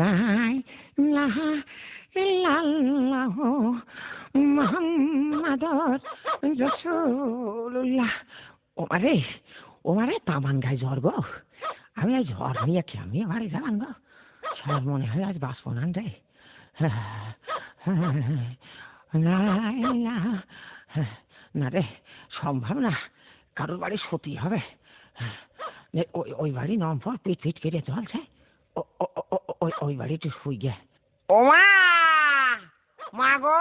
লাই ইলাহা ইল্লাল্লাহ মুহাম্মাদুর রাসূলুল্লাহ। ওমারে তামান গায়ে জ্বর গো। আমি আজ জ্বর নিয়ে কেমনি বাড়ি যাবান গো। সব মনে হয় আজ বাঁচবো না রে। না রে, সম্ভব না, কারোর বাড়ি সতী হবে। ওই বাড়ি নম্বর পিট পিট কেটে চলছে, ওই বাড়ি একটু শুই গে। ও মা গো,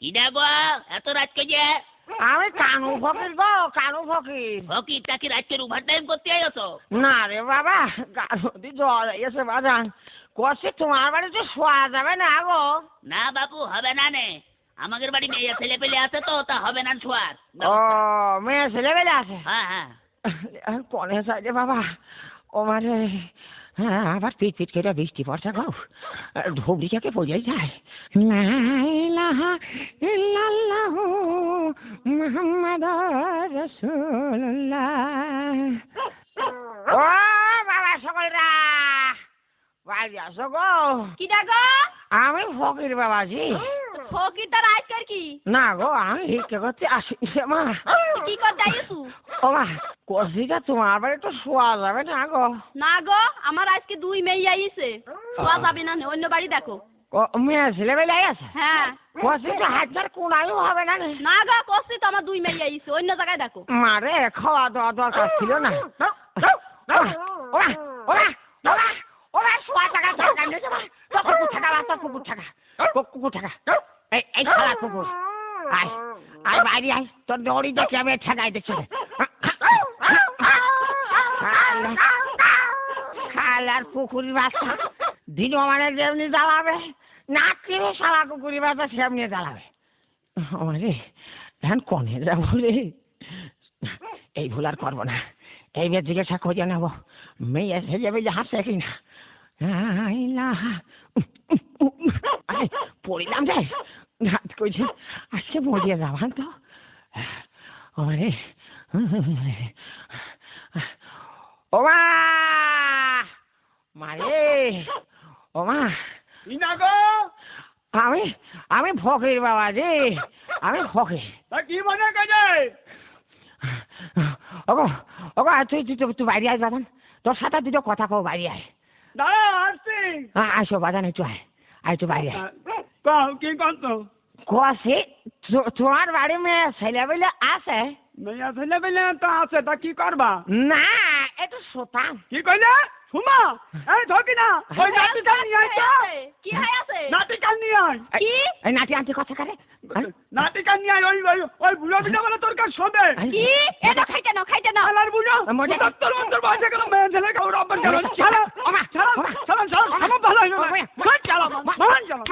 কি দেবো এত রাত কে? আমি কানু ফকির গো, কানু ফকির। ফকিরটা কি রাতকে ওভার টাইম করতে আইছো? না রে বাবা, গাড়ি জ্বর এসে বাজান কষে তোমার বাড়িতে শোয়া যাবে না গো। না বাবু, হবে না নে, আমাদের বাড়ি মেয়ে ছেলে পেলে আছে তো, তা হবে না শোয়ার। ও মেয়ে ছেলে পেলে আছে? হ্যাঁ হ্যাঁ। কনে সাইডে বাবা, ও মানে হ্যাঁ, আবার পিট পিট কেটে বৃষ্টি পড়ছে গো, ঢুবড়িটাকে পড়ে যায়। লা ইলাহা ইল্লাল্লাহু মুহাম্মাদুর রাসূলুল্লাহ। ও বাবা সকলরা বাড়ি আসো গো। কি ডাকো? আমি ফকির বাবাজি। ফকির তার আজকার কি? না গো, আমি ভিক্ষা করতে আসি মা। কি করতে আইছো? ও মা, কষিটা তোমার বাড়ি তো শোয়া যাবে না গো। না গো, আমার আজকে 2 মেয়ে আইছে, শোয়া যাবে না, অন্য বাড়ি দেখো। মেয়ে ছেলে বেলে আছে? হ্যাঁ। কষিটা হাজার কোনায়ও হবে না। না গো, কষি তো আমার 2 মেয়ে আইছে, অন্য জায়গায় দেখো। মারে খাওয়া দাওয়া দরকার ছিল না। শোয়া টাকা দরকার নেই, কুকুর থাকা বাচ্চা, কুকুর থাকা, কুকুর থাকা, এই খালা কুকুর, আয় আয় বাইরে আয়, তোর দড়ি দেখে আমি ঠেকাই দেখছি। খালার পুকুরি বাচ্চা দিনও মানে যেমনি জ্বালাবে, নাচিরে সারা কুকুরি বাচ্চা সেমনি জ্বালাবে। আমারে এখন কনে যাবো রে, এই ভুল আর করবো না। এই মেয়ে জিজ্ঞাসা করিয়া নেবো মেয়ে এসে যাবে যে হাসে কিনা। পড়িলাম রে, হাত করছি আজকে মরিয়ে যাবান তো। আমারে ও মারে, ও মা আমি ফকির বাবাজি, আমি ফকির। কি মনে করে? ওগো ওগো, তুই বাইরে আয় বাদান, তোর সাথে দুটো কথা কও, বাইরে আয়। দাঁড়া আসছি। আসো বাদান, একটু আয়, আয় তুই বাইরে আয়। কি করতো? কষে তোমার বাড়ি মেয়ে ছেলে বলে আছে? মেয়ে ছেলে পেলে তো আছে, তা কি করবা? না, এটা শোতাম। কি কইলে? সুমা, এই ধকি না, ওই নাতি কাল নিয়ে আয় তো। কি হাই আছে? নাতি কাল নিয়ে আয়। কি? এই নাতি আনতে কথা করে, নাতি কাল নিয়ে আয়, ওই বুড়ো বিটা বলে তোর কাছে শোধে। কি? এটা খাইতে না। আলার বুড়ো তোর বাজে গেল, মেয়ে ছেলে কাউ রব্বার গেল। ছাড়া আমার ভালো হইল না। চালা মহান চালা।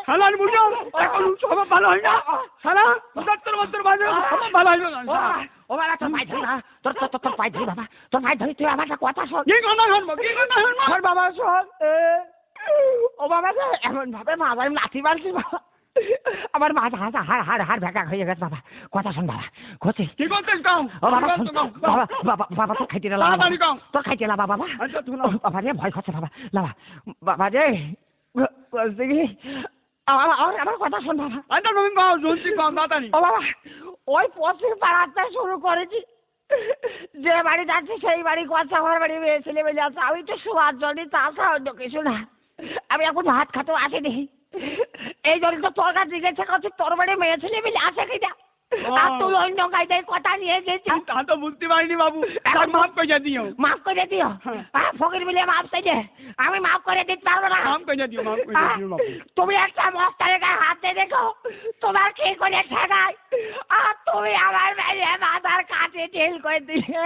শালার বুঝো এখন সব ভালো হয় না। শালা ৭০ বছর বাজে সব ভালো হইল না। ও বাবা, তোর পাই ধরি না, তোর পাই ধরি বাবা, তোর পাই ধরি, তুই আমার কথা শোন। কি কথা শুনবো? শোন বাবা, শোন। ও বাবা, এমন ভাবে মাথায় লাথি মারছি বাবা, আমার মাথা হাড় ভেকা হয়ে গেছে বাবা। কথা শোন বাবা, কথা কি করছিস কাম? ও বাবা, বাবা তোর খাইতে লাবা, তোর খাইতে লাবা বাবা। বাবা রে, ভয় করছে বাবা, লাবা বাবা রে। আমার কথা শোন বাবা। ও বাবা, ওই পশ্চিম পাড়াতে শুরু করেছি, যে বাড়ি যাচ্ছি সেই বাড়ি কথা, আমার বাড়ি মেয়ে ছেলে মেয়ে আছে, আমি তো শোয়ার জন্য, তাছাড়া অন্য কিছু না। আমি এখন ভাত খাতেও আসিনি, এই জন্য তো তোর কাছে জিজ্ঞাসা করছি তোর বাড়ি মেয়ে ছেলে মেয়ে আছে কিনা। তুই অন্য কায়দায় কথা নিয়ে গেছিস। তা তো বুঝতে পারিনি বাবু, মাফ করে দিও। মাফ করে দিও? ফকির মিলে মাফ চাইছে, আমি মাফ করে দিতে পারবো না। মাফ করে দিও বাবু। তুমি একটা মস্তানের গায়ে হাত দিয়ে দেখো, তোমার কি করে ঠেকায়। আর তুমি আমার মেয়ে মাথার কাছে ঢিল করে দিলে।